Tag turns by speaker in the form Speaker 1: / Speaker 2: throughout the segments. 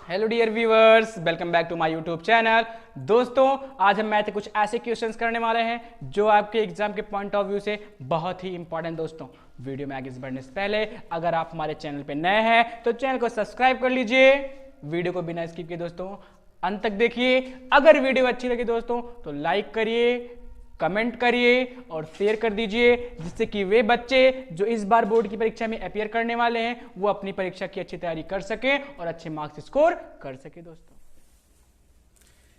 Speaker 1: Hello dear viewers, welcome back to my YouTube channel. दोस्तों, आज हम मैथ के कुछ ऐसे क्वेश्चंस करने वाले हैं जो आपके एग्जाम के पॉइंट ऑफ व्यू से बहुत ही इंपॉर्टेंट। दोस्तों, वीडियो में आगे बढ़ने से पहले अगर आप हमारे चैनल पे नए हैं तो चैनल को सब्सक्राइब कर लीजिए। वीडियो को बिना स्किप किए दोस्तों अंत तक देखिए। अगर वीडियो अच्छी लगी दोस्तों तो लाइक करिए, कमेंट करिए और शेयर कर दीजिए, जिससे कि वे बच्चे जो इस बार बोर्ड की परीक्षा में अपीयर करने वाले हैं वो अपनी परीक्षा की अच्छी तैयारी कर सके और अच्छे मार्क्स स्कोर कर सके। दोस्तों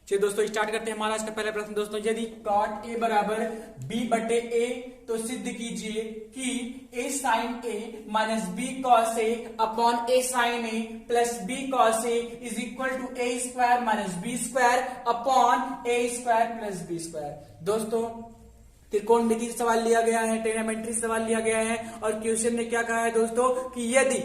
Speaker 1: चलिए दोस्तों स्टार्ट करते हैं हमारा आज का पहला प्रश्न। दोस्तों, यदि cot a बराबर b बटे a तो सिद्ध कीजिए कि a sin a minus b cos a upon a sin a plus b cos a is equal to a square minus b square upon a square plus b square. दोस्तों, त्रिकोणमिति सवाल लिया गया है, ट्रिग्नोमेट्री सवाल लिया गया है और क्वेश्चन ने क्या कहा है दोस्तों कि यदि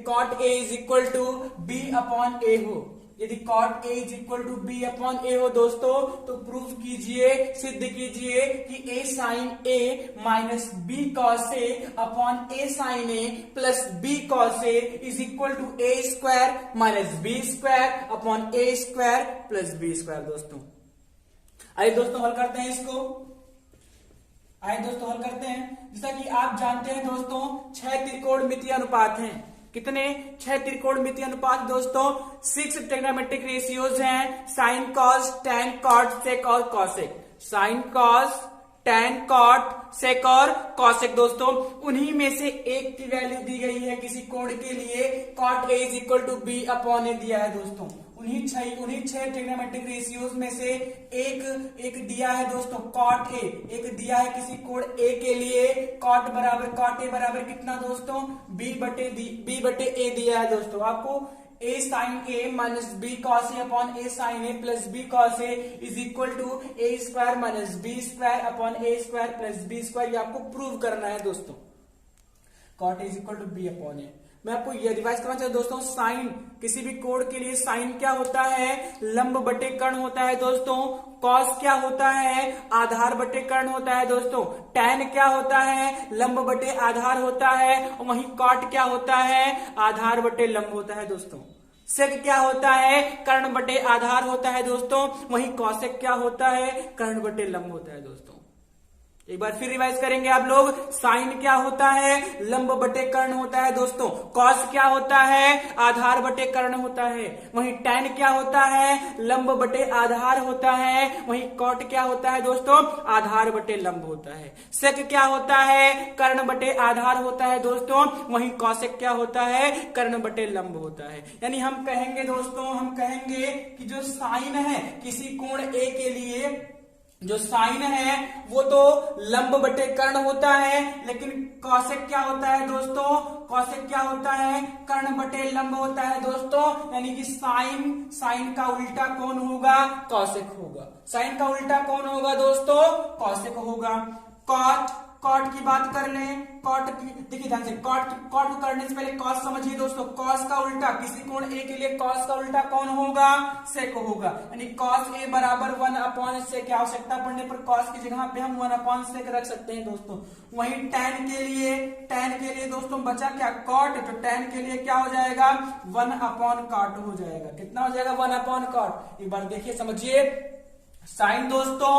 Speaker 1: cot a is equal to b upon a हो, यदि cot a is equal to b upon a हो दोस्तों, तो प्रूफ कीजिए, सिद्ध कीजिए कि a sin a minus b cos a upon a sin a plus b cos a is equal to a square minus b square upon a square plus b square. दोस्तों आइए दोस्तों हल करते हैं इसको। हल करते हैं। जैसा कि आप जानते हैं दोस्तों, 6 त्रिकोणमितीय अनुपात हैं। कितने? 6 त्रिकोणमितीय अनुपात दोस्तों। 6 ट्रिग्नोमेट्रिक रेशियोज हैं, sine cos tan cot sec और cosec. Sine cos tan cot sec और कॉसेक दोस्तों, उन्हीं में से एक की वैल्यू दी गई है किसी कोण के लिए। cot a is equal to b upon a दिया है दोस्तों। उन्हीं 6 ट्रिग्नोमेट्रिक रेशियोज में से एक दिया है दोस्तों cot a, एक दिया है किसी कोण a के लिए। cot a बराबर कितना दोस्तों? b बटे a दिया है दोस्तों आपको। a sin a minus b cos a upon a sin a plus b cos a is equal to a square minus b square upon a square plus b square. ये आपको prove करना है दोस्तों। cot a is equal to b upon a। मैं आपको ये revise करना चाहता हूं दोस्तों, साइन किसी भी कोण के लिए साइन क्या होता है? लंब बटे कर्ण होता है दोस्तों। कॉस क्या होता है? आधार बटे कर्ण होता है दोस्तों। टैन क्या होता है? लंब बटे आधार होता है। और वहीं कॉट क्या होता है? आधार बटे लंब होता है दोस्तों। सेक क्या होता है? कर्ण बटे आधार होता है दोस्तों। वहीं कॉसेक क्या होता है? कर्ण बटे लंब होता है दोस्तों। एक बार फिर रिवाइज करेंगे आप लोग। साइन क्या होता है? लंब बटे कर्ण होता है दोस्तों। कॉस क्या होता है? आधार बटे कर्ण होता है। वहीं टैन क्या होता है? लंब बटे आधार होता है। वहीं कॉट क्या होता है दोस्तों? आधार बटे लंब होता है। सेक क्या होता है? कर्ण बटे आधार होता है दोस्तों। वहीं कॉसेक क्या होता है? कर्ण बटे लंब होता है। यानी हम कहेंगे कि जो साइन है किसी कोण ए के लिए, जो साइन है वो तो लंब बटे कर्ण होता है, लेकिन कॉसेक क्या होता है दोस्तों? कॉसेक क्या होता है? कर्ण बटे लंब होता है दोस्तों। यानी कि साइन का उल्टा कौन होगा? कॉसेक होगा। साइन का उल्टा कौन होगा दोस्तों? कॉसेक होगा। कॉट की बात कर लें। कॉट की देखिए ध्यान से, कॉट को करने से पहले कॉस समझिए दोस्तों। कॉस का उल्टा किसी कोण ए के लिए कॉस का उल्टा कौन होगा? सेक होगा। यानी कॉस ए बराबर 1 अपॉन सेक। आवश्यकता पड़ने पर कॉस की जगह पे हम 1 अपॉन सेक रख सकते हैं दोस्तों। वहीं टैन के लिए दोस्तों बचा क्या? कॉट। तो टैन के लिए क्या हो जाएगा? 1 अपॉन कॉट हो जाएगा। कितना हो जाएगा? 1 अपॉन कॉट। एक बार देखिए समझिए। साइन दोस्तों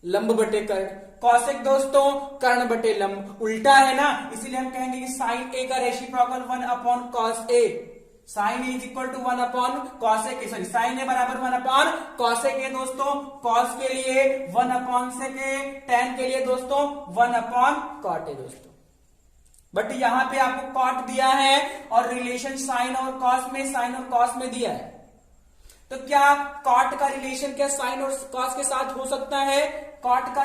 Speaker 1: लंब बटे कर्ण, कॉसेक दोस्तों कर्ण बटे लंब। उल्टा है ना, इसीलिए हम कहेंगे कि साइन ए का reciprocal 1 upon cos A. Sine A is equal to 1 upon cosec A, sorry sine A बराबर 1 अपॉन कॉसेक ए दोस्तों। कॉस के लिए 1 अपॉन सेक ए, टैन के लिए दोस्तों 1 अपॉन कॉट ए दोस्तों। बट यहां पे आपको कॉट दिया है और रिलेशन साइन और कॉस में दिया है। तो क्या कॉट का रिलेशन क्या साइन और कॉस के साथ हो सकता है? कॉट का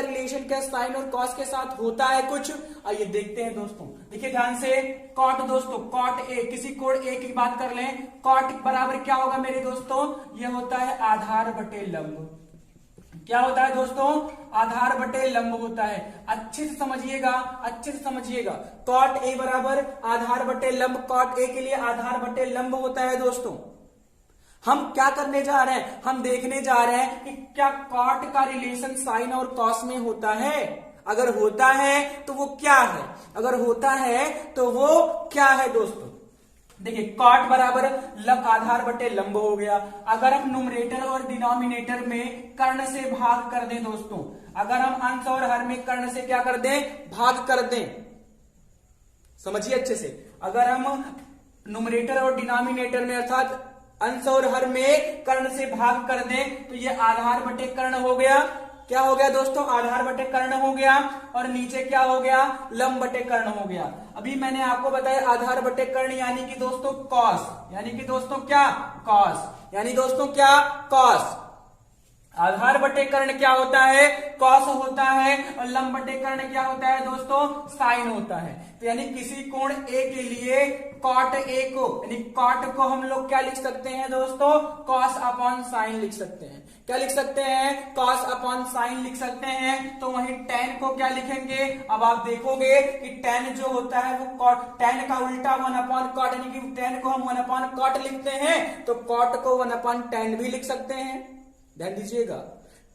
Speaker 1: रिलेशन क्या साइन और कॉस के साथ होता है कुछ? आइए देखते हैं दोस्तों। देखिए ध्यान से। कॉट दोस्तों, कॉट ए, किसी कोण ए की बात कर लें। कॉट बराबर क्या होगा मेरे दोस्तों? यह होता है आधार बटे लंब। क्या होता है दोस्तों? आधार बटे लंब होता है। अच्छे से समझिएगा। कॉट ए बराबर आधार बटे लंब। कॉट ए के लिए आधार बटे लंब होता है दोस्तों। हम क्या करने जा रहे हैं? हम देखने जा रहे हैं कि क्या कॉट का रिलेशन साइन और कॉस में होता है। अगर होता है तो वो क्या है? अगर होता है तो वो क्या है दोस्तों? देखिए कॉट बराबर आधार बटे लंब हो गया। अगर हम न्यूमरेटर और डिनोमिनेटर में कर्ण से भाग कर दें दोस्तों, अगर हम अंश और हर में कर्ण से क्या कर दें, भाग कर दें, समझिए अच्छे से, अगर हम न्यूमरेटर और डिनोमिनेटर में अर्थात अंश और हर में कर्ण से भाग कर दें तो ये आधार बटे कर्ण हो गया। क्या हो गया दोस्तों, आधार बटे कर्ण हो गया, और नीचे क्या हो गया, लंब बटे कर्ण हो गया। अभी मैंने आपको बताया आधार बटे कर्ण यानी कि दोस्तों कॉस, यानी कि दोस्तों क्या, कॉस, यानी दोस्तों क्या, कॉस। आधार बटे कर्ण क्या होता है, कॉस होता है, और लंब बटे कर्ण क्या होता है दोस्तों, साइन होता है। तो यानी किसी कोण ए के लिए कॉट ए को, यानी कॉट को हम लोग क्या लिख सकते हैं दोस्तों, कॉस अपॉन साइन लिख सकते हैं। क्या लिख सकते हैं, कॉस अपॉन साइन लिख सकते हैं। तो वहीं टेन को क्या लिखेंगे, अब आप देखोगे कि टेन जो होता है वो कॉट, टेन का उल्टा वन अपॉन कॉट, यानी कि टेन को हम वन अपॉन कॉट लिखते हैं, तो कॉट को वन अपॉन टेन भी लिख सकते हैं। ध्यान दीजिएगा,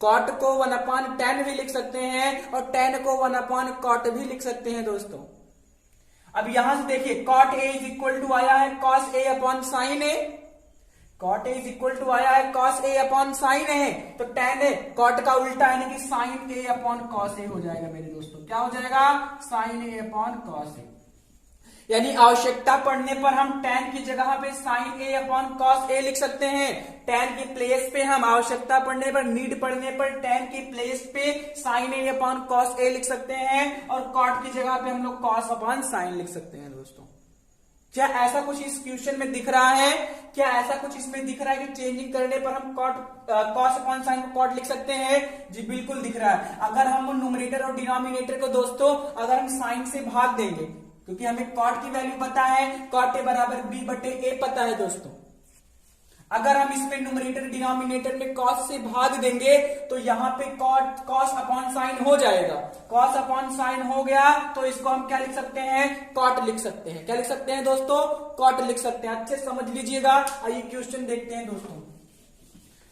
Speaker 1: कॉट को वन अपॉन टेन भी लिख सकते हैं, और टेन को वन अपॉन कॉट भी लिख सकते हैं दोस्तों। अब यहां से देखिए cot A is equal to आया है cos A upon sine a, cot A is equal to आया है cos A upon sine a, तो टेन ए कॉट का उल्टा यानी कि sine a upon cos a हो जाएगा मेरे दोस्तों। क्या हो जाएगा, sine a upon cos a. यानी आवश्यकता पड़ने पर हम tan की जगह पे sine a upon cos a लिख सकते हैं। tan की प्लेस पे हम आवश्यकता पड़ने पर, नीड पड़ने पर tan की प्लेस पे sine a upon cos a लिख सकते हैं, और कॉट की जगह पे हम लोग कॉस अपॉन साइन लिख सकते हैं दोस्तों। क्या ऐसा कुछ इस क्वेश्चन में दिख रहा है, क्या ऐसा कुछ इसमें दिख रहा है कि चेंजिंग करने पर हम कॉस अपॉन साइन को कॉट लिख सकते हैं? जी बिल्कुल दिख रहा है। अगर हम न्यूमरेटर और डिनोमिनेटर को दोस्तों अगर हम साइन से भाग देंगे, क्योंकि हमें कॉट की वैल्यू पता है, कॉट ए बराबर बी बटे ए पता है दोस्तों। अगर हम इसमें न्यूमरेटर डिनोमिनेटर में कॉस से भाग देंगे तो यहाँ पे कॉस अपॉन साइन हो जाएगा। कॉस अपॉन साइन हो गया तो इसको हम क्या लिख सकते हैं, कॉट लिख सकते हैं। क्या लिख सकते हैं दोस्तों, कॉट लिख सकते हैं। अच्छे समझ लीजिएगा। आइए क्वेश्चन देखते हैं दोस्तों,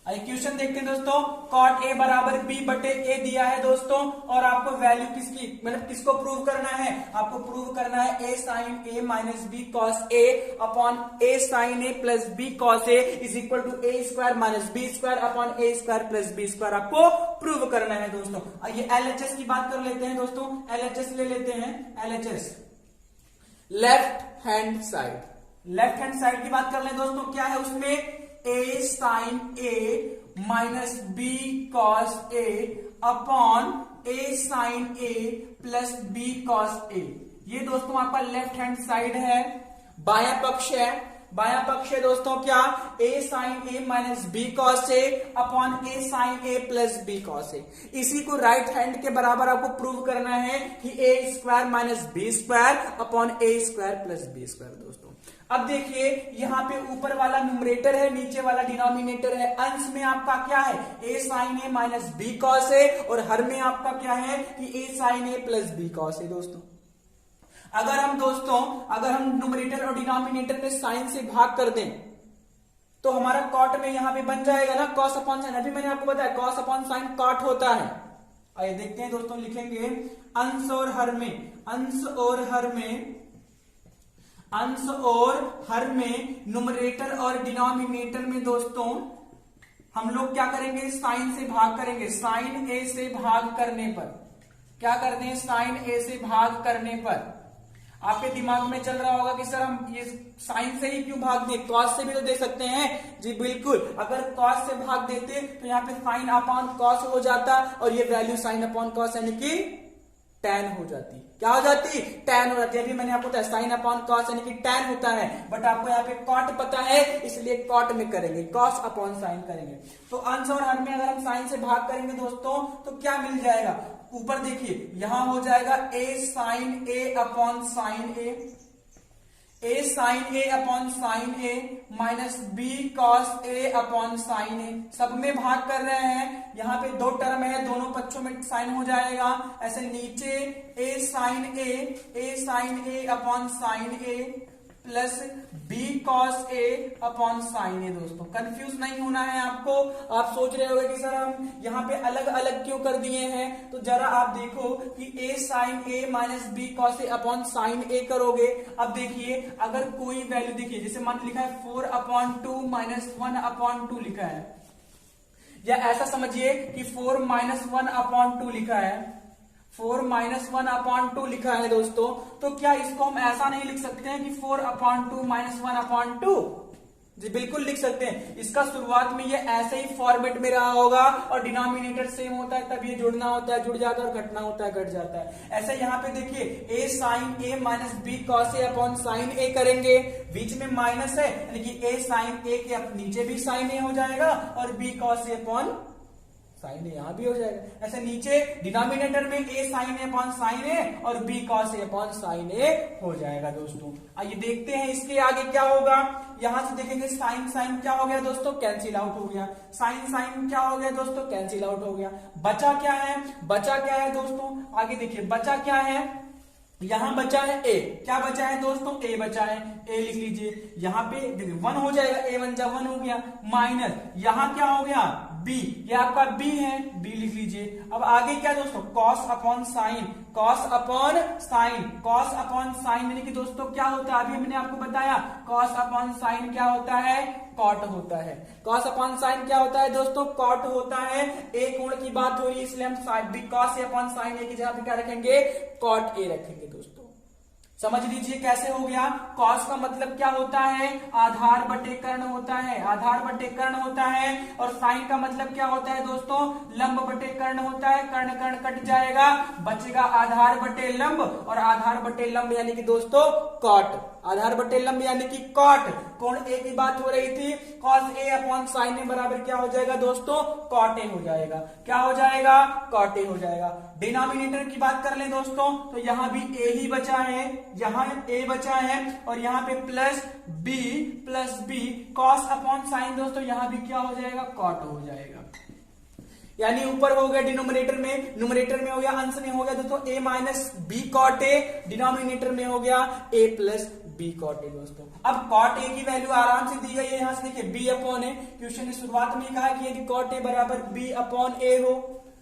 Speaker 1: आइए क्वेश्चन देखते हैं दोस्तों। कॉट ए बराबर बी बटे ए दिया है दोस्तों, और आपको वैल्यू किसकी, मतलब किसको प्रूव करना है, आपको प्रूव करना है A sine A minus B cos A upon A sine A plus B cos A is equal to A square minus B square upon A square plus B square आपको prove करना है दोस्तों। आइए LHS की बात कर लेते हैं दोस्तों, एलएचएस ले लेते हैं। LHS left hand side, left hand side की बात कर ले दोस्तों। क्या है उसमें, ए sine A minus B cos A upon A sine A plus B cos ए, ये दोस्तों आपका लेफ्ट हैंड साइड है। बायां पक्ष है, बायां पक्ष है दोस्तों क्या, ए sine A minus B cos A upon A sine A plus B cos ए। इसी को राइट हैंड के बराबर आपको प्रूव करना है कि A square minus B square upon A square plus B square दोस्तों। अब देखिए यहाँ पे ऊपर वाला न्यूमरेटर है, नीचे वाला डिनोमिनेटर है। अंश में आपका क्या है, A sine A minus B cos ए, और हर में आपका क्या है कि A sine A plus B cos ए दोस्तों। अगर हम दोस्तों अगर हम न्यूमरेटर और डिनोमिनेटर में साइन से भाग कर दें तो हमारा कॉट में यहाँ पे बन जाएगा ना कॉस अपॉन साइन। अभी मैंने आपको बताया कॉस अपॉन साइन कॉट होता है। आइए देखते हैं दोस्तों, लिखेंगे अंश और हर में, अंश और हर में, अंश और हर में न्यूमरेटर और डिनोमिनेटर में दोस्तों हम लोग क्या करेंगे, साइन से भाग करेंगे। साइन ए से भाग करने पर क्या करते हैं, साइन ए से भाग करने पर आपके दिमाग में चल रहा होगा कि सर हम ये साइन से ही क्यों भाग दें, कॉस से भी तो दे सकते हैं। जी बिल्कुल, अगर कॉस से भाग देते तो यहाँ पे साइन अपॉन कॉस हो जाता, और ये वैल्यू साइन अपॉन कॉस यानी कि टैन हो जाती। क्या हो जाती, टैन हो जाती है। अभी मैंने आपको बताया साइन अपॉन कॉस यानी कि टैन होता है, बट आपको यहाँ पे कॉट पता है इसलिए कॉट में करेंगे, कॉस अपॉन साइन करेंगे। तो अंश और हर में अगर हम साइन से भाग करेंगे दोस्तों तो क्या मिल जाएगा, ऊपर देखिए यहां हो जाएगा ए sine a upon sine A, A sine a upon sine A minus B cos A upon sine ए। सब में भाग कर रहे हैं, यहाँ पे दो टर्म है, दोनों पक्षों में साइन हो जाएगा। ऐसे नीचे ए sine a upon sine A plus B cos A upon sine ए। दोस्तों कंफ्यूज नहीं होना है आपको। आप सोच रहे होंगे कि सर हम यहाँ पे अलग अलग क्यों कर दिए हैं, तो जरा आप देखो कि A sine A minus B cos A upon sine ए करोगे। अब देखिए अगर कोई वैल्यू देखिए, जैसे मान लिखा है 4/2 माइनस 1/2 लिखा है, या ऐसा समझिए कि 4 माइनस 1/2 लिखा है, 4 माइनस 1/2 लिखा है दोस्तों, तो क्या इसको हम ऐसा नहीं लिख सकते हैं कि 4/2 माइनस 1/2? जी बिल्कुल लिख सकते हैं। इसका शुरुआत में ये ऐसे ही फॉर्मेट में रहा होगा और डिनोमिनेटर सेम होता है, तब ये जुड़ना होता है जुड़ जाता है और घटना होता है घट जाता है। ऐसे यहाँ पे देखिए ए sine A minus B cos A upon sine ए करेंगे, बीच में माइनस है यानी कि ए साइन ए के नीचे भी साइन ए हो जाएगा और बी कॉस ए अपॉन साइन ए यहां भी हो जाएगा। ऐसे नीचे डिनोमिनेटर में ए साइन ए अपॉन साइन ए और बी कॉस ए अपॉन साइन ए हो जाएगा। दोस्तों आइए देखते हैं इसके आगे क्या होगा। यहां से देखेंगे साइन साइन क्या हो गया दोस्तों, कैंसिल आउट हो गया। साइन साइन क्या हो गया दोस्तों, कैंसिल आउट हो गया। बचा क्या है, बचा क्या है दोस्तों, आगे देखिए बचा क्या है, यहां बचा है ए, क्या बचा है दोस्तों, ए बचा है, ए लिख लीजिए। यहां पे देखिए 1 हो जाएगा, ए 1 जा 1 हो गया, माइनस यहां क्या हो गया बी, ये आपका बी है, बी लिख लीजिए। अब आगे क्या दोस्तों, cos upon sign, cos upon sign, cos upon sign यानी कि दोस्तों क्या होता है, अभी मैंने आपको बताया कॉस अपॉन साइन क्या होता है, कॉट होता है। कॉस अपॉन साइन क्या होता है दोस्तों, कॉट होता है। ए कोण की बात हो रही है इसलिए हम sine cos A upon sine ए की जगह पे क्या रखेंगे, कॉट ए रखेंगे। दोस्तों समझ लीजिए कैसे हो गया। कॉस का मतलब क्या होता है, आधार बटे कर्ण होता है, आधार बटे कर्ण होता है। और साइन का मतलब क्या होता है दोस्तों, लंब बटे कर्ण होता है। कर्ण कर्ण कट जाएगा, बचेगा आधार बटे लंब, और आधार बटे लंब यानी कि दोस्तों कॉट, आधार बटे लंब यानी कि कॉट। कोण ए की बात हो रही थी, cos A upon sine A बराबर क्या हो जाएगा दोस्तों, कॉट ए हो जाएगा। क्या हो जाएगा, कॉट ए हो जाएगा। डिनोमिनेटर की बात कर लें दोस्तों, तो यहां भी ए ही बचा है, यहां ए बचा है, और यहां पे plus B cos upon sine दोस्तों यहां भी क्या हो जाएगा, कॉट हो जाएगा। यानी ऊपर हो गया डिनोमिनेटर में, न्यूमरेटर में हो गया, अंश में हो गया दोस्तों A minus B cot A, denominator में हो गया A plus B cot A. दोस्तों अब कॉट ए की वैल्यू आराम से दी गई है, यहां से देखिए बी अपॉन ए, क्वेश्चन ने शुरुआत में कहा कि यदि कॉट ए बराबर बी अपॉन ए हो,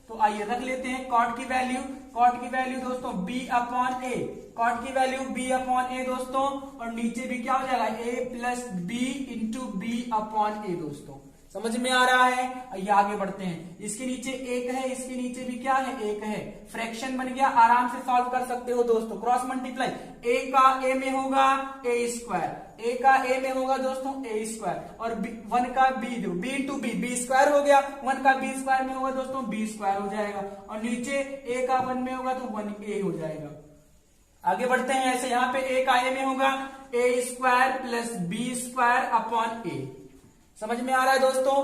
Speaker 1: तो आइए रख लेते हैं कॉट की वैल्यू। कॉट की वैल्यू दोस्तों b अपॉन ए, कॉट की वैल्यू b अपॉन ए दोस्तों, और नीचे भी क्या हो जाएगा a plus B into B upon A. दोस्तों समझ में आ रहा है। आइए आगे बढ़ते हैं। इसके नीचे एक है, इसके नीचे भी क्या है, एक है, फ्रैक्शन बन गया, आराम से सॉल्व कर सकते हो दोस्तों। क्रॉस मल्टीप्लाई, ए का ए में होगा ए स्क्वायर, ए का ए में होगा दोस्तों ए स्क्वायर, और 1 का बी इंटू बी स्क्वायर हो गया, 1 का बी स्क्वायर में होगा दोस्तों बी स्क्वायर हो जाएगा, और नीचे ए का 1 में होगा तो 1a हो जाएगा। आगे बढ़ते हैं। ऐसे यहाँ पे ए का ए में होगा A square plus B square upon A. समझ में आ रहा है दोस्तों,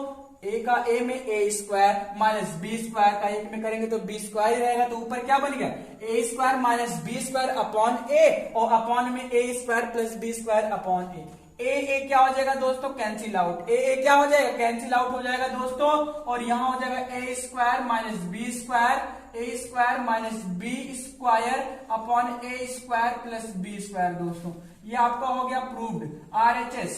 Speaker 1: ए का ए में A square minus B square का एक में करेंगे तो बी स्क्वायर रहेगा, तो ऊपर क्या बन गया A square minus B square upon A, और अपॉन में A square plus B square upon A क्या हो जाएगा दोस्तों, कैंसिल आउट, ए क्या हो जाएगा, कैंसिल आउट हो जाएगा दोस्तों, और यहां हो जाएगा A square minus B square, A square minus B square upon A square plus B square. दोस्तों ये आपका हो गया प्रूव्ड, आरएचएस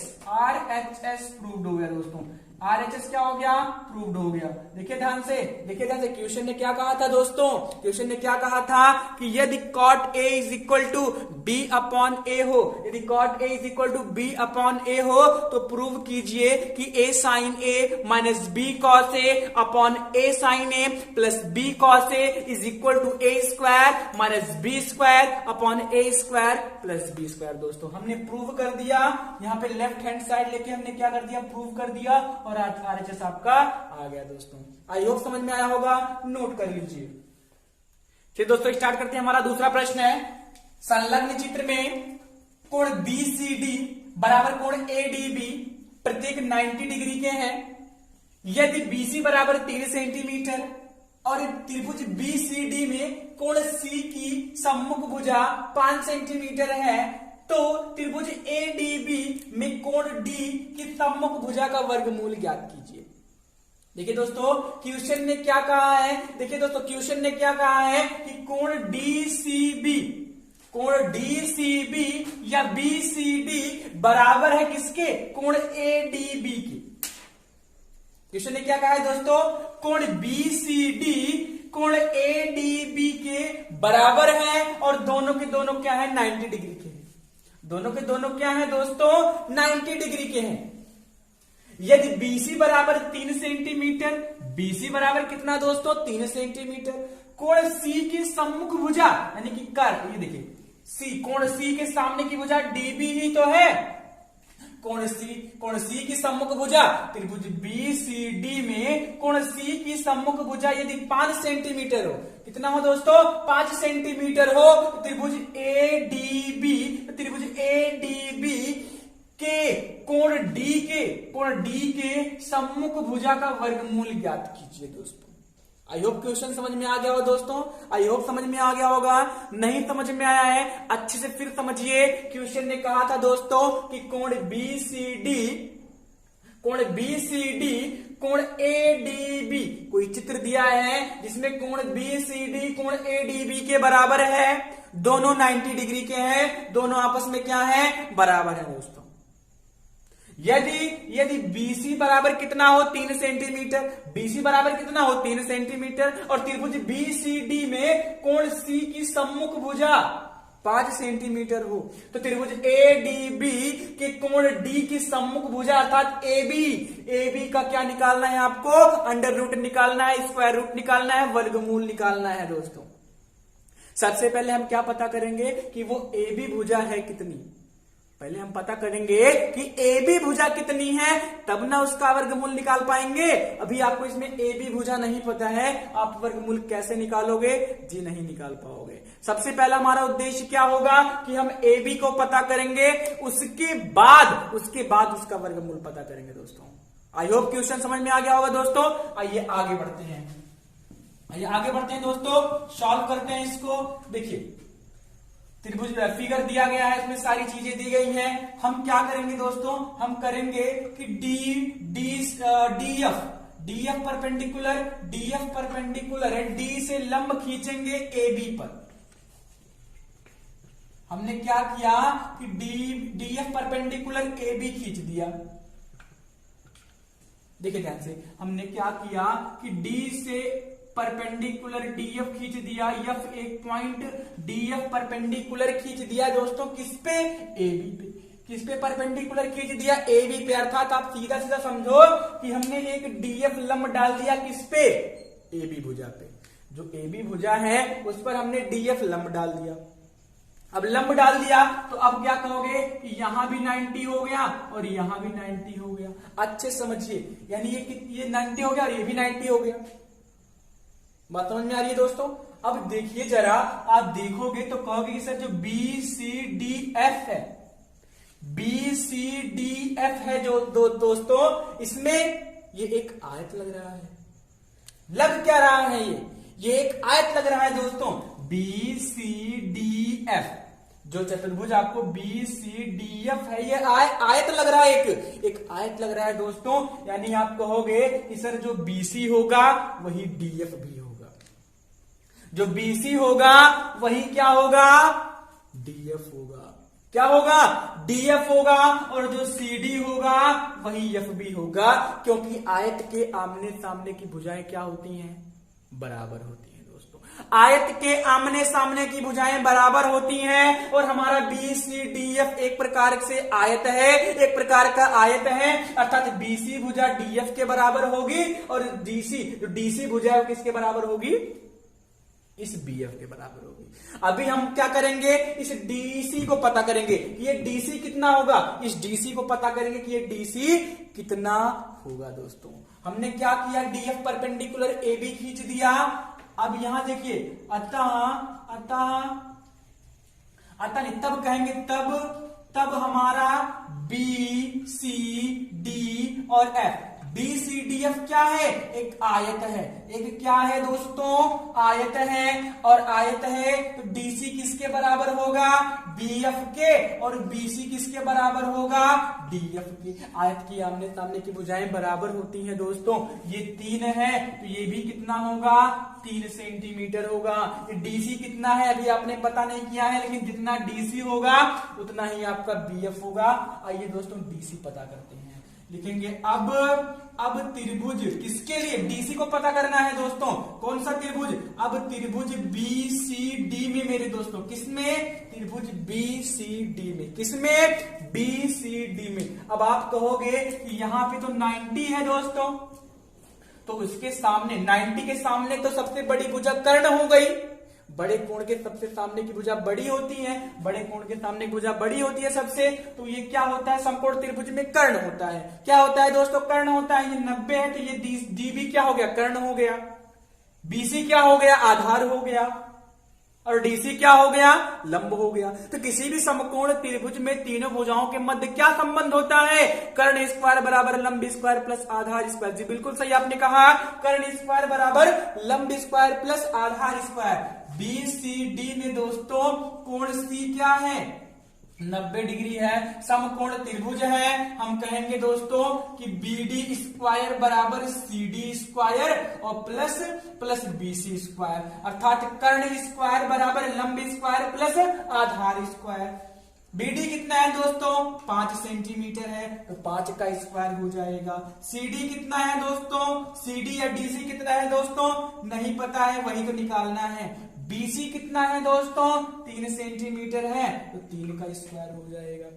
Speaker 1: प्रूव्ड हो गया दोस्तों। आरएचएस क्या हो गया, प्रूव्ड हो गया। देखिए ध्यान से, देखिए ध्यान से, क्वेश्चन ने क्या कहा था दोस्तों, क्वेश्चन ने क्या कहा था कि यदि cot A is equal to B upon A हो, यदि cot A is equal to B upon A हो, तो प्रूव कीजिए कि A sine A minus B cos A upon A sine A plus B cos A is equal to A square minus B square upon A square plus B square. दोस्तों हमने prove कर दिया, यहाँ पे left hand side लेके हमने क्या कर दिया, प्रूव कर दिया, और आरएचएस आपका आ गया। दोस्तों आई होप समझ में आया होगा, नोट कर लीजिए। चलिए दोस्तों स्टार्ट करते हैं। हमारा दूसरा प्रश्न है, संलग्न चित्र में कोण बीसीडी बराबर कोण एडीबी प्रत्येक 90 डिग्री के हैं। यदि बीसी बराबर 13 सेंटीमीटर और त्रिभुज बीसीडी में कोण सी की सम्मुख भुजा 5 सेंटीमीटर है, तो त्रिभुज एडीबी में कोण डी की सम्मुख भुजा का वर्गमूल ज्ञात कीजिए। देखिए दोस्तों क्वेश्चन ने क्या कहा है, देखिए दोस्तों क्वेश्चन ने क्या कहा है कि कोण डीसीबी, कोण डीसीबी या बीसीडी बराबर है किसके? कोण एडीबी के। क्वेश्चन ने क्या कहा है दोस्तों? कोण बीसीडी कोण एडीबी के बराबर है और दोनों के दोनों क्या है? 90 डिग्री के हैं। दोनों के दोनों क्या है दोस्तों? 90 डिग्री के हैं। यदि BC बराबर 3 सेंटीमीटर, BC बराबर कितना दोस्तों? 3 सेंटीमीटर, कोण C की सम्मुख भुजा यानी कि कर्व, ये देखिए C, कोण C के सामने की भुजा DB ही तो है। कोण C की सम्मुख भुजा त्रिभुज BCD में कोण C की सम्मुख भुजा यदि 5 सेंटीमीटर हो, कितना हो दोस्तों? 5 सेंटीमीटर हो, त्रिभुज ADB के कोण D के सम्मुख भुजा का वर्गमूल ज्ञात कीजिए दोस्तों। आई होप क्वेश्चन समझ में आ गया होगा दोस्तों। आई होप समझ में आ गया होगा। नहीं समझ में आया है अच्छे से फिर समझिए। क्वेश्चन ने कहा था दोस्तों कि कोण BCD कोण ADB, कोई चित्र दिया है जिसमें कोण BCD कोण ADB के बराबर है, दोनों 90 डिग्री के हैं, दोनों आपस में क्या है? बराबर है दोस्तों। यदि BC बराबर कितना हो? 3 सेंटीमीटर, BC बराबर कितना हो? 3 सेंटीमीटर और त्रिभुज BCD में कोण C की सम्मुख भुजा 5 सेंटीमीटर हो, तो त्रिभुज ADB के कोण D की सम्मुख भुजा अर्थात AB का क्या निकालना है आपको? अंडर रूट निकालना है, स्क्वायर रूट निकालना है, वर्गमूल निकालना है दोस्तों। सबसे पहले हम क्या पता करेंगे कि वो AB भुजा है कितनी। पहले हम पता करेंगे कि AB भुजा कितनी है, तब ना उसका वर्गमूल निकाल पाएंगे। अभी आपको इसमें AB भुजा नहीं पता है, आप वर्गमूल कैसे निकालोगे? जी नहीं निकाल पाओगे। सबसे पहला हमारा उद्देश्य क्या होगा कि हम AB को पता करेंगे, उसके बाद उसका वर्गमूल पता करेंगे दोस्तों। आई होप क्वेश्चन समझ में आ गया होगा दोस्तों। आइए आगे बढ़ते हैं दोस्तों, सॉल्व करते हैं इसको। देखिए त्रिभुज फिगर दिया गया है, इसमें सारी चीजें दी गई हैं। हम क्या करेंगे दोस्तों? हम करेंगे कि DF परपेंडिकुलर है, D से लंब खींचेंगे AB पर। हमने क्या किया कि DF परपेंडिकुलर AB खींच दिया। देखिए ध्यान से, हमने क्या किया कि D से परपेंडिकुलर DF खींच दिया, F एक पॉइंट DF परपेंडिकुलर खींच दिया दोस्तों, किस पे? AB पे। किस पे परपेंडिकुलर खींच दिया? AB पे। अर्थात आप सीधा सीधा समझो कि हमने एक DF लंब डाल दिया किस पे? AB भुजा पे। जो AB भुजा है उस पर हमने DF लंब डाल दिया। अब लंब डाल दिया तो अब क्या कहोगे कि यहां भी 90 हो गया और यहां भी 90 हो गया। अच्छे समझिए, यानी ये 90 हो गया और ये भी 90 हो गया। बात समझ में आ रही है दोस्तों? अब देखिए जरा, आप देखोगे तो कहोगे कि सर जो BCDF है जो दोस्तों, इसमें ये एक आयत लग रहा है। लग क्या रहा है? ये एक आयत लग रहा है दोस्तों। BCDF जो चतुर्भुज आपको BCDF है, ये आयत लग रहा है, एक आयत लग रहा है दोस्तों। यानी आप कहोगे कि सर जो BC होगा वही DF भी होगा, जो BC होगा वही क्या होगा? DF होगा। क्या होगा? DF होगा। और जो CD होगा वही FB होगा, क्योंकि आयत के आमने सामने की भुजाएं क्या होती हैं? बराबर होती हैं दोस्तों। आयत के आमने सामने की भुजाएं बराबर होती हैं और हमारा BCDF एक प्रकार से आयत है, एक प्रकार का आयत है। अर्थात BC भुजा DF के बराबर होगी और DC भुजा है किसके बराबर होगी? इस BF के बराबर होगी। अभी हम क्या करेंगे? इस DC को पता करेंगे कि ये DC कितना होगा। इस DC को पता करेंगे कि ये DC कितना होगा दोस्तों। हमने क्या किया? DF परपेंडिकुलर AB खींच दिया। अब यहां देखिए, अतः तब कहेंगे तब हमारा B, C, D और F, DCDF क्या है? एक आयत है। एक क्या है दोस्तों? आयत है। और आयत है तो DC किसके बराबर होगा? BF के। और BC किसके बराबर होगा? DF के। आयत की आमने सामने की भुजाएं बराबर होती हैं दोस्तों। ये 3 है तो ये भी कितना होगा? 3 सेंटीमीटर होगा। DC कितना है अभी आपने पता नहीं किया है, लेकिन जितना DC होगा उतना ही आपका BF होगा। आइए दोस्तों DC पता करते हैं। लिखेंगे अब त्रिभुज किसके लिए? DC को पता करना है दोस्तों। कौन सा त्रिभुज? अब त्रिभुज BCD में मेरे दोस्तों। किसमें? त्रिभुज BCD में। किसमें? BCD में। अब आप कहोगे कि यहां पे तो 90 है दोस्तों, तो उसके सामने 90 के सामने तो सबसे बड़ी भुजा कर्ण हो गई। बड़े कोण के सबसे सामने की भुजा बड़ी होती है। बड़े कोण के सामने की भुजा बड़ी होती है सबसे, तो ये क्या होता है? समकोण त्रिभुज में कर्ण होता है। क्या होता है दोस्तों? कर्ण होता है। ये 90 है तो ये DB क्या हो गया? कर्ण हो गया। BC क्या हो गया? आधार हो गया। और DC क्या हो गया? लंब हो गया। तो किसी भी समकोण त्रिभुज में तीनों भुजाओं के मध्य क्या संबंध होता है? कर्ण स्क्वायर बराबर लंब स्क्वायर प्लस आधार स्क्वायर। जी बिल्कुल सही आपने कहा। कर्ण स्क्वायर बराबर लंब स्क्वायर प्लस आधार स्क्वायर। BCD में दोस्तों कोण C क्या है? 90 डिग्री है। समकोण त्रिभुज है। हम कहेंगे दोस्तों कि BD स्क्वायर बराबर CD स्क्वायर और प्लस BC स्क्वायर, अर्थात कर्ण स्क्वायर बराबर लंब स्क्वायर प्लस आधार स्क्वायर। BD कितना है दोस्तों? 5 सेंटीमीटर है तो 5 का स्क्वायर हो जाएगा। CD कितना है दोस्तों? CD या DC कितना है दोस्तों? नहीं पता है, वही तो निकालना है। BC कितना है दोस्तों? 3 सेंटीमीटर है तो 3 का स्क्वायर हो जाएगा।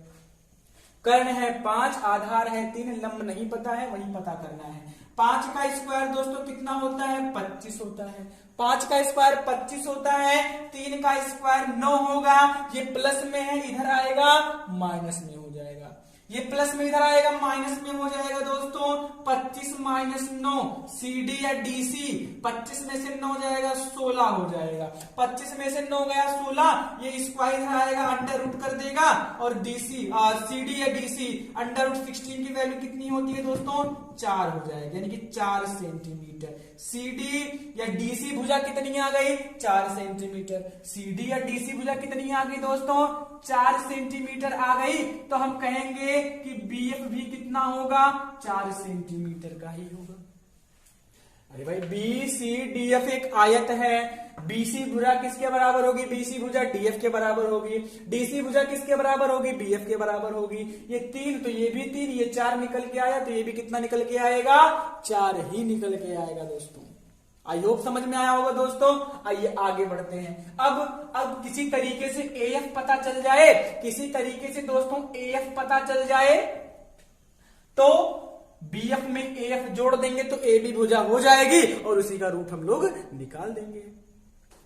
Speaker 1: कर्ण है 5, आधार है 3, लंब नहीं पता है, वही पता करना है। 5 का स्क्वायर दोस्तों कितना होता है? 25 होता है। 5 का स्क्वायर 25 होता है। 3 का स्क्वायर 9 होगा। ये प्लस में है, इधर आएगा माइनस में हो जाएगा। ये प्लस में इधर आएगा माइनस में हो जाएगा दोस्तों। 25 माइनस 9 CD या DC, 25 में से 9 जाएगा 16 हो जाएगा। 25 में से 9 गया 16, ये स्क्वायर इधर आएगा अंडर रूट कर देगा। और CD या DC अंडर रूट 16 की वैल्यू कितनी होती है दोस्तों? 4 हो जाएगा, यानी कि 4 सेंटीमीटर। CD या DC भुजा कितनी आ गई? 4 सेंटीमीटर। CD या DC भुजा कितनी आ गई दोस्तों? 4 सेंटीमीटर आ गई। तो हम कहेंगे कि BF भी कितना होगा? 4 सेंटीमीटर का ही होगा। अरे भाई BCDF एक आयत है। BC भुजा किसके बराबर होगी? BC भुजा DF के बराबर होगी। DC भुजा किसके बराबर होगी? BF के बराबर होगी। ये 3 तो ये भी 3, ये 4 निकल के आया तो ये भी कितना निकल के आएगा? 4 ही निकल के आएगा दोस्तों। आई होप समझ में आया होगा दोस्तों। आइए आगे बढ़ते हैं। अब किसी तरीके से AF पता चल जाए, किसी तरीके से दोस्तों AF पता चल जाए तो BF में AF जोड़ देंगे तो AB भुजा हो जाएगी और उसी का रूट हम लोग निकाल देंगे।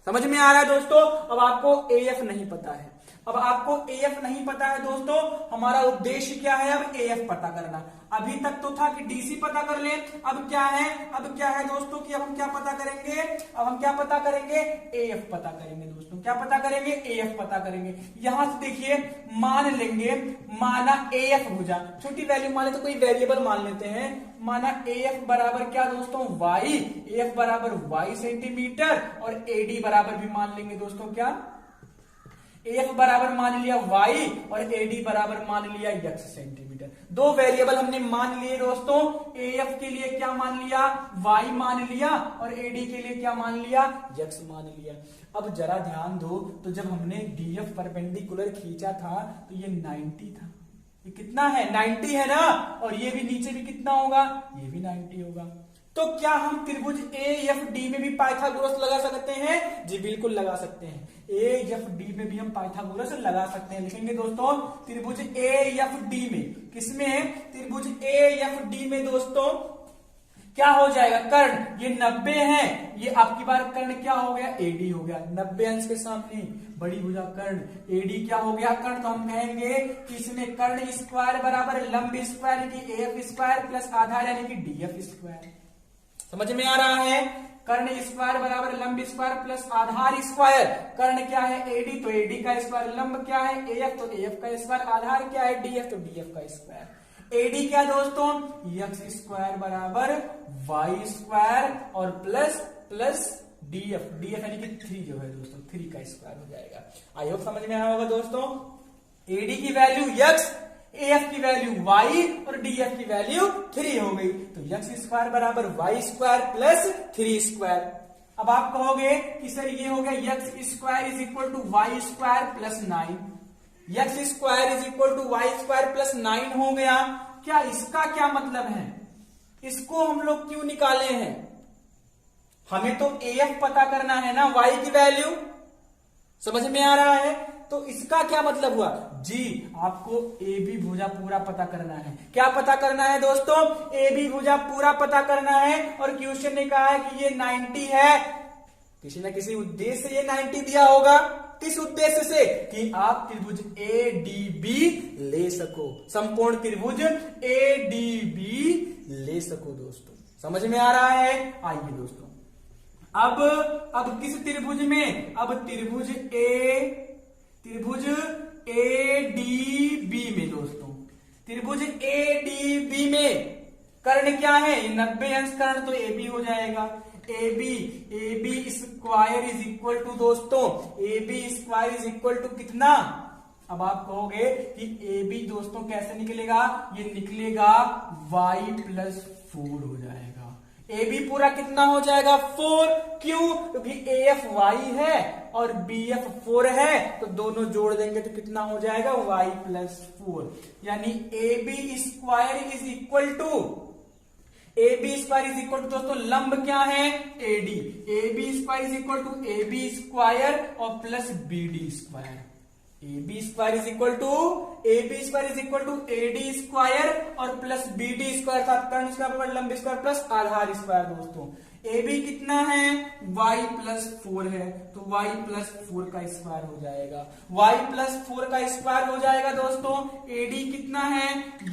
Speaker 1: समझ में आ रहा है दोस्तों। अब आपको AF नहीं पता है। अब आपको AF नहीं पता है दोस्तों। हमारा उद्देश्य क्या है? अब AF पता करना। अभी तक तो था कि DC पता कर ले। अब क्या है? अब क्या है दोस्तों कि अब हम क्या पता करेंगे? अब हम क्या पता करेंगे? AF पता करेंगे दोस्तों। क्या पता करेंगे? AF पता करेंगे। यहां से देखिए, मान लेंगे, माना AF भुजा, छोटी वैल्यू मान लेते, कोई वेरिएबल मान लेते हैं। माना AF बराबर क्या दोस्तों? Y। AF बराबर Y सेंटीमीटर और AD बराबर भी मान लेंगे दोस्तों। क्या? AF बराबर मान लिया Y और AD बराबर मान लिया X सेंटीमीटर। 2 वेरिएबल हमने मान लिए दोस्तों। AF के लिए क्या मान लिया? Y मान लिया और AD के लिए क्या मान लिया? X मान लिया। अब जरा ध्यान दो, तो जब हमने DF परपेंडिकुलर खींचा था तो ये 90 था। ये कितना है? 90 है ना। और ये भी नीचे भी कितना होगा? ये भी 90 होगा। तो क्या हम त्रिभुज AFD में भी पाइथागोरस लगा सकते हैं? जी बिल्कुल लगा सकते हैं। AFD में भी हम पाइथागोरस लगा सकते हैं। लिखेंगे दोस्तों त्रिभुज AFD में। किसमें? त्रिभुज AFD में दोस्तों क्या हो जाएगा? कर्ण ये 90 है, ये आपकी बार कर्ण क्या हो गया? AD हो गया। 90 अंश के सामने बड़ी भुजा कर्ण, AD क्या हो गया? कर्ण। तो हम कहेंगे कि इसमें कर्ण स्क्वायर बराबर लंब स्क्वायर की AF स्क्वायर प्लस आधार यानी कि DF स्क्वायर। समझ में आ रहा है? कर्ण स्क्वायर बराबर लंब स्क्वायर प्लस आधार स्क्वायर। कर्ण क्या है? AD, तो AD का स्क्वायर। लंब क्या है? AF, तो AF का स्क्वायर। आधार क्या है? DF, तो DF का स्क्वायर। एडी क्या दोस्तों, एक्स स्क्वायर बराबर वाई स्क्वायर और प्लस प्लस डीएफ, डीएफ यानी कि 3 जो है दोस्तों, 3 का स्क्वायर हो जाएगा। आई होप समझ में आया होगा दोस्तों। एडी की वैल्यू एक्स, एएफ की वैल्यू वाई और डीएफ की वैल्यू 3 हो गई, तो एक्स स्क्वायर बराबर वाई स्क्वायर प्लस 3 स्क्वायर। अब आप कहोगे कि सर ये हो गया x square is equal to y square plus 9, x square is equal to y square plus 9 हो गया। क्या इसका क्या मतलब है, इसको हम लोग क्यों निकाले हैं, हमें तो एएफ पता करना है ना, वाई की वैल्यू, समझ में आ रहा है। तो इसका क्या मतलब हुआ जी, आपको ए बी भुजा पूरा पता करना है। क्या पता करना है दोस्तों, ए बी भुजा पूरा पता करना है। और क्वेश्चन ने कहा है कि ये 90 है, किसी ना किसी उद्देश्य से ये 90 दिया होगा। किस उद्देश्य से, कि आप त्रिभुज ए डी बी ले सको, संपूर्ण त्रिभुज ए डी बी ले सको दोस्तों, समझ में आ रहा है। आइए दोस्तों, अब किस त्रिभुज में, अब त्रिभुज ए डी बी में दोस्तों, त्रिभुज ए डी बी में कर्ण क्या है, 90 अंश कर्ण, तो ए बी हो जाएगा। A B square is equal to दोस्तों, A B square is equal to कितना, अब आप कहोगे कि ए बी दोस्तों कैसे निकलेगा, ये निकलेगा y प्लस 4 हो जाएगा। ए बी पूरा कितना हो जाएगा, 4, क्यों, क्योंकि ए एफ वाई है और बी एफ 4 है, तो दोनों जोड़ देंगे तो कितना हो जाएगा, y प्लस 4, यानी A B square is equal to, A B square is equal to दोस्तों लंब क्या है, AD, A B square is equal to A B square और plus B D square, A B square is equal to A D square और plus B D square, कर्ण square लंब square plus आधार square दोस्तों। A B कितना है, y plus 4 है, तो y प्लस 4 का स्क्वायर हो जाएगा, y प्लस 4 का स्क्वायर हो जाएगा दोस्तों। एडी कितना है,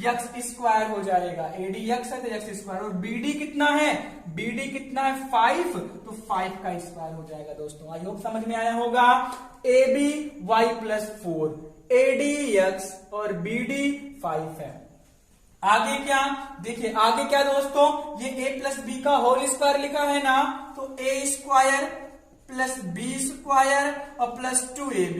Speaker 1: x स्क्वायर हो जाएगा, एडी x है तो x स्क्वायर, और बीडी कितना है, बीडी कितना है 5, तो 5 का स्क्वायर हो जाएगा दोस्तों। आई होप समझ में आया होगा। A B y plus 4, AD x और बीडी 5 है। आगे क्या, देखिए आगे क्या दोस्तों, ये a प्लस बी का होल स्क्वायर लिखा है ना, तो a square plus B square और प्लस 2ab,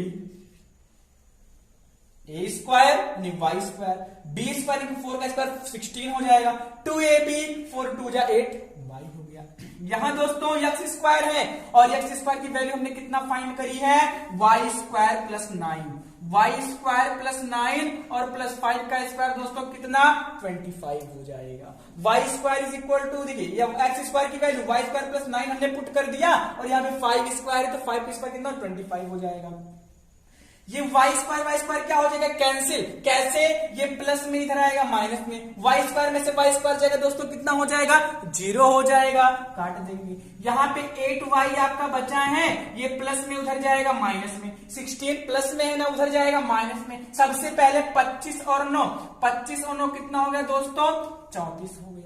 Speaker 1: a स्क्वायर यानी y स्क्वायर, b स्क्वायर यानी 4 का स्क्वायर 16 हो जाएगा, 2ab 4 2 जा 8 y हो गया। यहां दोस्तों x स्क्वायर है और x स्क्वायर की वैल्यू हमने कितना फाइंड करी है, y square plus 9, y square plus 9 और प्लस 5 का स्क्वायर दोस्तों कितना, 25 हो जाएगा। y square is equal to, देखिए x स्क्वायर की वैल्यू y स्क्वायर प्लस 9 हमने पुट कर दिया और यहाँ पे 5 स्क्वायर है, तो 5 का स्क्वायर कितना, 25 हो जाएगा। ये y स्क्वायर क्या हो जाएगा, कैंसिल, कैसे, ये प्लस में इधर आएगा माइनस में, y स्क्वायर में से y स्क्वायर जाएगा दोस्तों, कितना हो जाएगा, 0 हो जाएगा, काट देंगे। यहाँ पे 8y आपका बचा है, ये प्लस में उधर जाएगा माइनस में, 16 प्लस में है ना, उधर जाएगा माइनस में। सबसे पहले 25 और 9, 25 और 9 कितना हो गया दोस्तों, 34 हो गया।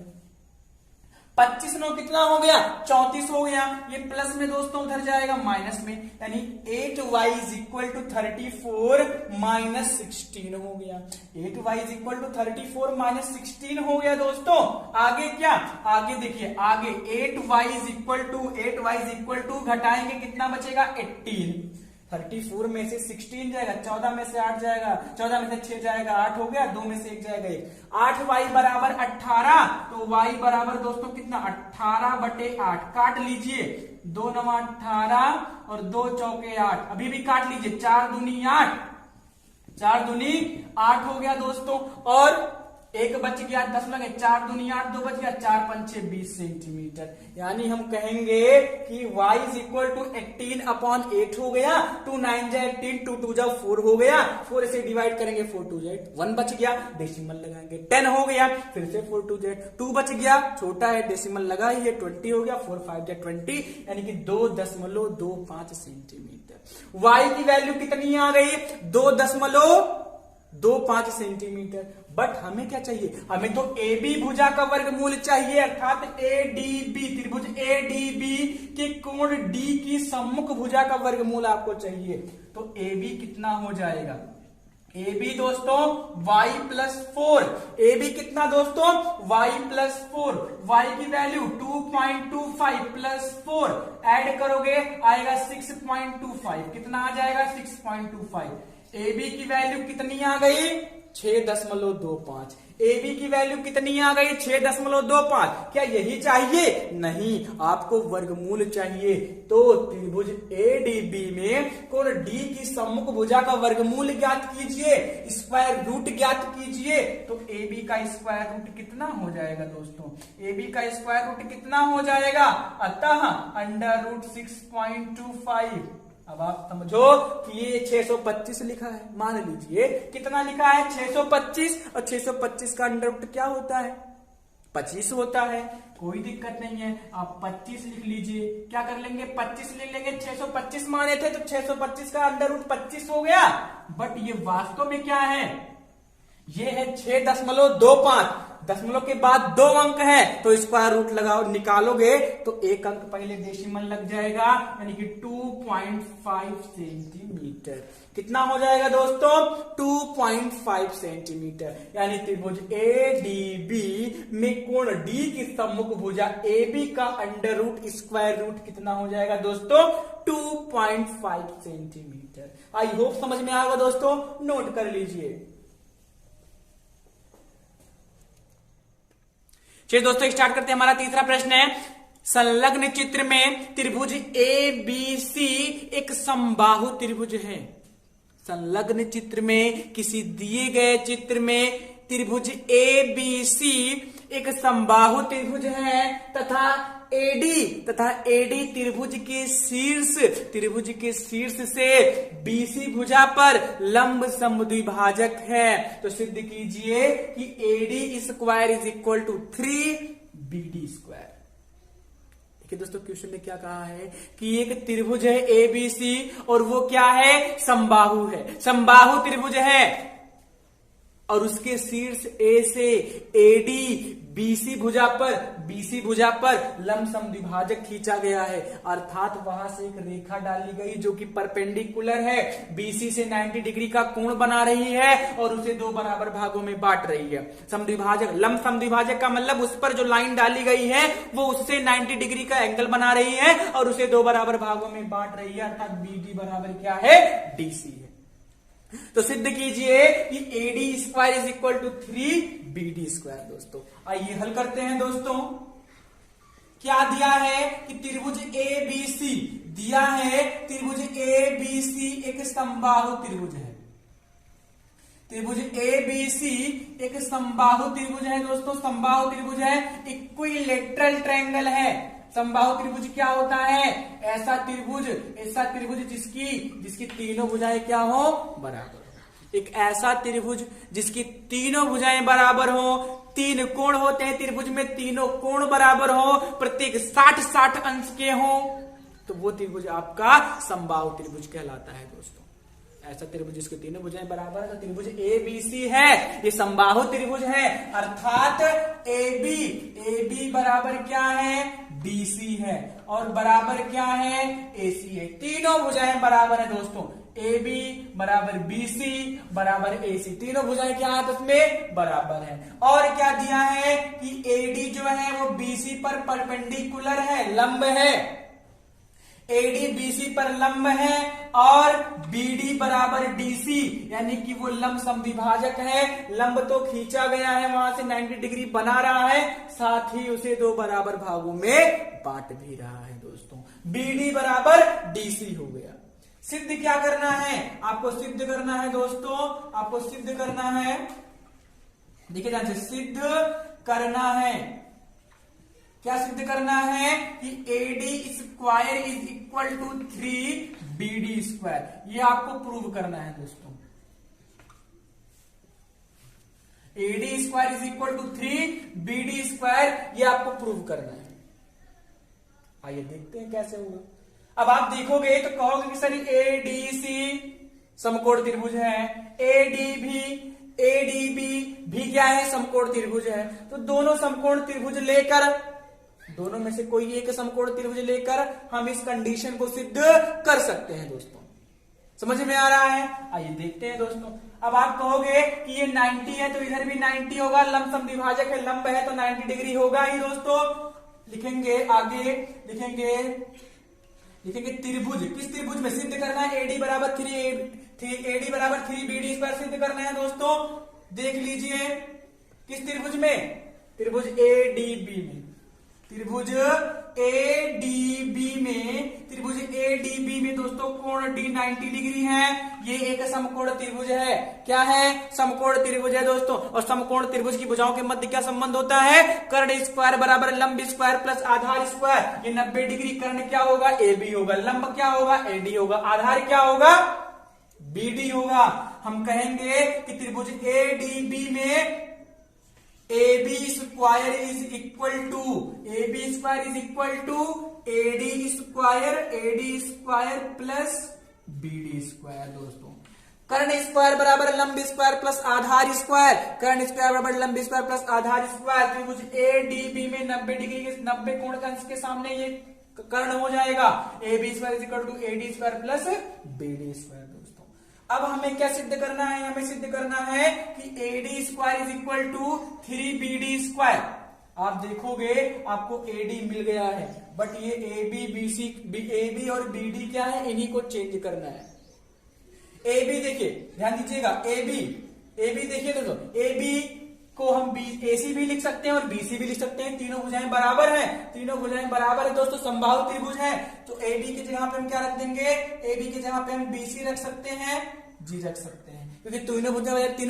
Speaker 1: 25 9 कितना हो गया, 34 हो गया। ये प्लस में दोस्तों उधर जाएगा माइनस में, यानी 8y is equal to 34 minus 16 हो गया। 8y is equal to 34 minus 16 हो गया दोस्तों। आगे क्या, आगे देखिए, आगे 8y इज इक्वल टू घटाएंगे कितना बचेगा, 18। 34 में से 16 जाएगा, 14 में से 8 जाएगा, 14 में से 6 जाएगा, 8 हो गया, 2 में से 1 जाएगा 1। 8y बराबर 18, तो y बराबर दोस्तों कितना, 18/8। काट लीजिए, 2 9 18 और 2 चौके 8, अभी भी काट लीजिए, 4 दूनी 8, 4 दूनी 8 हो गया दोस्तों। और एक बच गया, 10 लगे, 4 दूनी 8, 2 बच गया, 4 5 20 सेंटीमीटर। यानी हम कहेंगे कि y इज इक्वल टू 18/8 हो गया, 2 9 जा 18, 2 2 जा 4 हो गया, 4 से डिवाइड करेंगे, 4 2 जा 1 बच गया, डेसिमल लगाएंगे, 10 हो गया, फिर से 4 2 जा 2 बच गया, छोटा है डेसिमल लगा ही है, 20 हो गया, 4 5 जा 20, यानी कि 2.25 सेंटीमीटर। y की वैल्यू कितनी आ गई, 2.25 सेंटीमीटर। बट हमें क्या चाहिए, हमें तो ए बी भुजा का वर्गमूल चाहिए, अर्थात ए डी बी, त्रिभुज ए डी बी के कोण डी की सम्मुख भुजा का वर्गमूल आपको चाहिए। तो ए बी कितना हो जाएगा, ए बी दोस्तों y+4, ए बी कितना दोस्तों y+4, y की वैल्यू 2.25 प्लस 4 ऐड करोगे आएगा 6.25, कितना आ जाएगा 6.25। ए बी की वैल्यू कितनी आ गई 6.25, ए बी की वैल्यू कितनी आ गई 6.25। क्या यही चाहिए? नहीं, आपको वर्गमूल चाहिए। तो त्रिभुज ADB में कोण D की सम्मुख भुजा का वर्गमूल ज्ञात कीजिए, स्क्वायर रूट ज्ञात कीजिए। तो AB का स्क्वायर रूट कितना हो जाएगा दोस्तों? AB का स्क्वायर रूट कितना हो जाएगा? अतः √6.25। अब आप समझो कि ये 625 लिखा है, मान लीजिए कितना लिखा है 625, और 625 का अंडर रूट क्या होता है 25 होता है। कोई दिक्कत नहीं है, आप 25 लिख लीजिए। क्या कर लेंगे 25 लिख लेंगे, 625 माने थे तो 625 का अंडर रूट 25 हो गया। बट ये वास्तव में क्या है, ये है 6.25, दशमलव के बाद 2 अंक है तो स्क्वायर रूट लगाओ, निकालोगे तो एक अंक पहले डेसिमल लग जाएगा, यानी कि 2.5 सेंटीमीटर। कितना हो जाएगा दोस्तों 2.5 सेंटीमीटर। यानी त्रिभुज ADB में कोण D की सम्मुख भुजा AB का अंडर रूट स्क्वायर रूट कितना हो जाएगा दोस्तों 2.5 सेंटीमीटर। आई होप समझ में आएगा दोस्तों, नोट कर लीजिए। चलिए दोस्तों स्टार्ट करते हैं। हमारा तीसरा प्रश्न है, संलग्न चित्र में त्रिभुज ABC एक समबाहु त्रिभुज है। संलग्न चित्र में किसी दिए गए चित्र में त्रिभुज ABC एक समबाहु त्रिभुज है तथा AD त्रिभुज के शीर्ष से BC भुजा पर लंब समद्विभाजक है। तो सिद्ध कीजिए कि AD square is equal to 3BD square. देखिए दोस्तों क्वेश्चन में क्या कहा है कि एक त्रिभुज है ABC और वो क्या है समबाहु है, समबाहु त्रिभुज है और उसके शीर्ष A से AD BC भुजा पर लंब समद्विभाजक खींचा गया है, अर्थात वहां से एक रेखा डाली गई जो कि परपेंडिकुलर है, BC से 90 डिग्री का कोण बना रही है और उसे 2 बराबर भागों में बांट रही है। समद्विभाजक, लंब समद्विभाजक का मतलब उस पर जो लाइन डाली गई है वो उससे 90 डिग्री का एंगल बना रही है और उसे 2 बराबर भागों में बांट रही है, अर्थात BD बराबर क्या है DC है। तो सिद्ध कीजिए कि AD square is equal to 3BD square. दोस्तों आइए हल करते हैं। दोस्तों क्या दिया है कि त्रिभुज ABC दिया है, त्रिभुज ABC एक समबाहु त्रिभुज है। त्रिभुज ABC एक समबाहु त्रिभुज है दोस्तों, समबाहु त्रिभुज है, इक्विलेटरल ट्रायंगल है। समबाहु त्रिभुज क्या होता है? ऐसा त्रिभुज जिसकी तीनों भुजाएं क्या हो बराबर हो। एक ऐसा त्रिभुज जिसकी तीनों भुजाएं बराबर हो, 3 कोण होते हैं त्रिभुज में, तीनों कोण बराबर हो, प्रत्येक 60 अंश के हो, तो वो त्रिभुज आपका समबाहु त्रिभुज कहलाता है। दोस्तों ऐसा त्रिभुज जिसके तीनों भुजाएं बराबर है तो त्रिभुज ABC है, ये समबाहु त्रिभुज है, अर्थात AB बराबर क्या है DC है और बराबर क्या है AC है। तीनों भुजाएं बराबर है दोस्तों, AB बराबर BC बराबर AC, तीनों भुजाएं क्या है उसमें बराबर है। और क्या दिया है कि AD जो है वो BC पर परपेंडिकुलर है, लंब है, AD BC पर लंब है और BD बराबर DC, यानी कि वो लंब समद्विभाजक है, लंब तो खींचा गया है वहां से 90 डिग्री बना रहा है, साथ ही उसे 2 बराबर भागों में बांट भी रहा है। दोस्तों BD बराबर DC हो गया। सिद्ध क्या करना है आपको? सिद्ध करना है दोस्तों, आपको सिद्ध करना है, देखिए ध्यान से, सिद्ध करना है। क्या सिद्ध करना है कि AD square is equal to 3BD square, ये आपको प्रूव करना है दोस्तों। AD square is equal to 3BD square, ये आपको प्रूव करना है। आइए देखते हैं कैसे होगा। अब आप देखोगे तो कहोगे कि सर ADC समकोण त्रिभुज है, ADB भी क्या है समकोण त्रिभुज है, तो दोनों समकोण त्रिभुज लेकर, दोनों में से कोई एक समकोण त्रिभुज लेकर हम इस कंडीशन को सिद्ध कर सकते हैं। दोस्तों समझ में आ रहा है? आइए देखते हैं दोस्तों। अब आप कहोगे कि ये 90 है तो इधर भी 90 होगा, लंब समद्विभाजक है, लंब है तो 90 डिग्री होगा ही दोस्तों। लिखेंगे आगे, लिखेंगे त्रिभुज, किस त्रिभुज में सिद्ध करना है, AD बराबर 3BD स्क्वायर सिद्ध करना है दोस्तों। देख लीजिए किस त्रिभुज में, त्रिभुज ADB में, त्रिभुज ADB में दोस्तों कोण D 90 डिग्री है। ये एक समकोण त्रिभुज है। क्या है, समकोण त्रिभुज है दोस्तों। और समकोण त्रिभुज की भुजाओं के मध्य क्या संबंध होता है, कर्ण स्क्वायर बराबर लंब स्क्वायर प्लस आधार स्क्वायर। ये 90 डिग्री, कर्ण क्या होगा, AB होगा, लंब क्या होगा, AD होगा, आधार क्या होगा, BD होगा। हम कहेंगे कि त्रिभुज ADB में AB square is equal to AD square plus BD square दोस्तों। कर्ण स्क्वायर बराबर लंब स्क्वायर प्लस आधार स्क्वायर, कर्ण स्क्वायर बराबर लंब स्क्वायर प्लस आधार स्क्वायर। त्रिभुज ADB में 90 डिग्री के 90 कोण का अंश के सामने ये कर्ण हो जाएगा। AB square is equal to AD square plus BD square दोस्तों। अब हमें क्या सिद्ध करना है, हमें सिद्ध करना है कि AD square is equal to 3BD square. आप देखोगे आपको AD मिल गया है, बट ये AB और BD क्या है, इन्हीं को चेंज करना है। AB देखिए, ध्यान दीजिएगा, AB देखिए दोस्तों, AB को हम AC भी लिख सकते हैं और BC भी लिख सकते हैं। तीनों भुजाएं बराबर है दोस्तों, समबाहु त्रिभुज है। तो AB की जगह पे हम क्या रख देंगे, AB की जगह पे हम BC रख सकते हैं, G रख सकते हैं, क्योंकि तीनों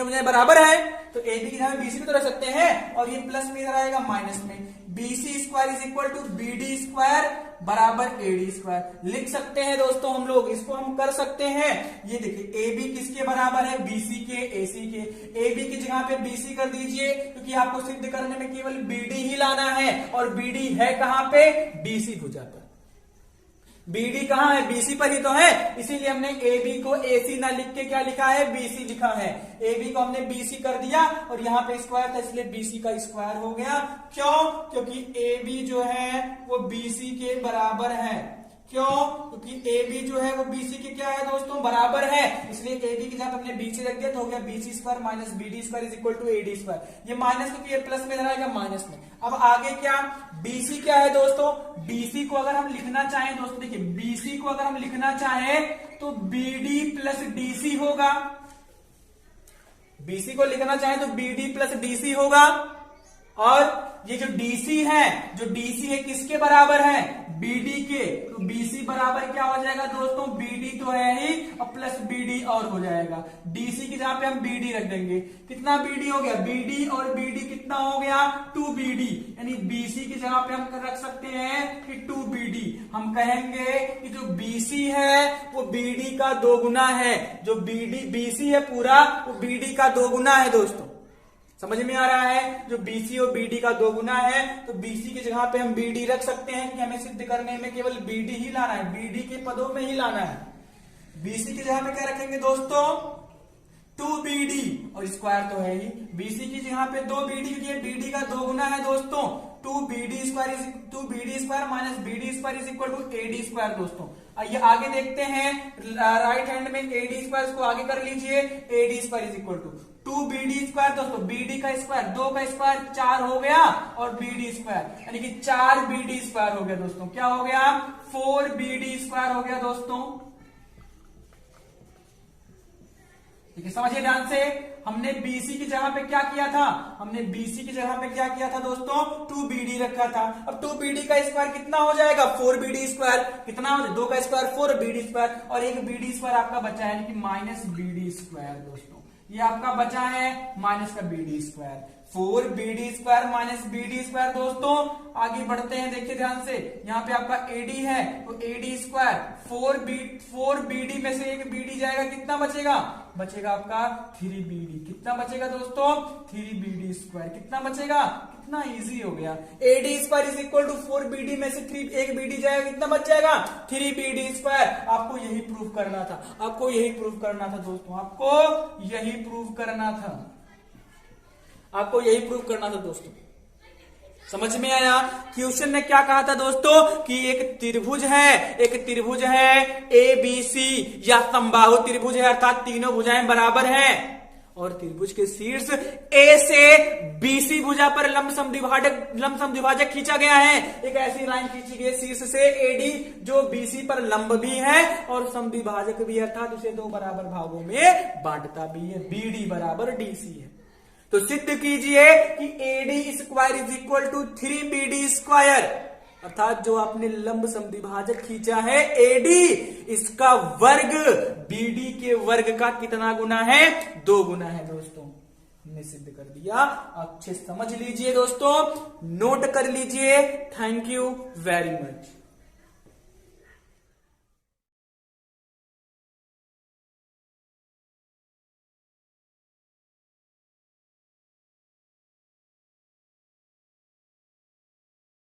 Speaker 1: भुजाएं बराबर है। तो AB की जगह BC भी तो रख सकते हैं, और ये प्लस में इधर आएगा माइनस में। BC square is equal to BD square बराबर AD स्क्वायर लिख सकते हैं दोस्तों हम लोग, इसको हम कर सकते हैं। ये देखिए AB किसके बराबर है, BC के, AC के। AB की जगह पे BC कर दीजिए, क्योंकि आपको सिद्ध करने में केवल BD ही लाना है, और BD है कहां पे, BC भुजा पर। BD कहां है, BC पर ही तो है, इसीलिए हमने AB को AC ना लिख के क्या लिखा है, BC लिखा है। AB को हमने BC कर दिया, और यहाँ पे स्क्वायर था इसलिए BC का स्क्वायर हो गया। क्यों, क्योंकि AB जो है वो BC के बराबर है। क्यों, क्योंकि AB जो है वो BC के क्या है दोस्तों, बराबर है, इसलिए AB की जगह हमने BC रख दिया तो हो गया BC square minus BD square is equal to AD square. ये माइनस, क्योंकि ये प्लस में रहेगा माइनस में। अब आगे क्या, BC क्या है दोस्तों, BC को अगर हम लिखना चाहें दोस्तों, देखिए BC को अगर हम लिखना चाहें तो BD प्लस DC होगा। BC को लिखना चाहें तो BD प्लस DC होगा। और ये जो DC है किसके बराबर है, BD के। तो BC बराबर क्या हो जाएगा दोस्तों, BD तो है ही, और प्लस BD और हो जाएगा। DC की जगह पे हम BD रख देंगे। कितना BD हो गया, BD और BD कितना हो गया, 2BD। यानी BC की जगह पे हम रख सकते हैं कि 2BD। हम कहेंगे कि जो BC है वो BD का 2 गुना है। जो BC है पूरा, वो BD का 2 गुना है दोस्तों। समझ में आ रहा है, जो BC और BD का 2 गुना है, तो BC की जगह पे हम BD रख सकते हैं कि हमें सिद्ध करने में केवल BD ही लाना है, BD के पदों में ही लाना है। BC की जगह पे क्या रखेंगे दोस्तों, 2BD, और स्क्वायर तो है ही। BC की जगह पे 2BD, क्योंकि BD का 2 गुना है दोस्तों। 2BD square minus BD square is equal to AD square दोस्तों। आइए आगे देखते हैं, राइट हैंड में AD स्क्वायर को आगे कर लीजिए, AD square is equal to 2BD square दोस्तों। BD का स्क्वायर, 2 का स्क्वायर 4 हो गया, और BD स्क्वायर यानी कि 4BD स्क्वायर हो गया दोस्तों। क्या हो गया, 4BD स्क्वायर हो गया दोस्तों। ठीक है, समझिए ध्यान से। हमने BC की जगह पे क्या किया था, दोस्तों 2BD रखा था। अब 2BD का स्क्वायर कितना हो जाएगा, 4BD स्क्वायर। कितना हो जाएगा, 2 का स्क्वायर 4BD स्क्वायर, और एक BD स्क्वायर आपका बचा है, यानी कि माइनस BD स्क्वायर दोस्तों। ये आपका बचा है माइनस का BD square, 4BD square minus BD square दोस्तों। आगे बढ़ते हैं, देखिए ध्यान से, यहाँ पे आपका AD है तो AD स्क्वायर, 4BD में से एक BD जाएगा, कितना बचेगा, बचेगा आपका 3BD। कितना बचेगा दोस्तों, 3BD स्क्वायर। कितना बचेगा, कितना इजी हो गया। AD square is equal to 4BD में से एक BD जाएगा, कितना बच जाएगा, 3BD स्क्वायर। आपको यही प्रूव करना था, दोस्तों, आपको यही प्रूव करना था दोस्तों। समझ में आया, क्वेश्चन ने क्या कहा था दोस्तों, कि एक त्रिभुज है ABC या समबाहु त्रिभुज है, अर्थात तीनों भुजाएं बराबर हैं। और त्रिभुज के शीर्ष ए से बीसी भुजा पर लंब समद्विभाजक खींचा गया है। एक ऐसी लाइन खींची गई शीर्ष से एडी जो बीसी पर लंब भी है और समद्विभाजक भी, अर्थात उसे दो बराबर भागों में बांटता भी है। बीडी बराबर डीसी है। तो सिद्ध कीजिए कि AD square is equal to 3BD square, अर्थात जो आपने लंब समद्विभाजक खींचा है एडी, इसका वर्ग बीडी के वर्ग का कितना गुना है? 2 गुना है दोस्तों। हमने सिद्ध कर दिया। अच्छे समझ लीजिए दोस्तों, नोट कर लीजिए। Thank you very much.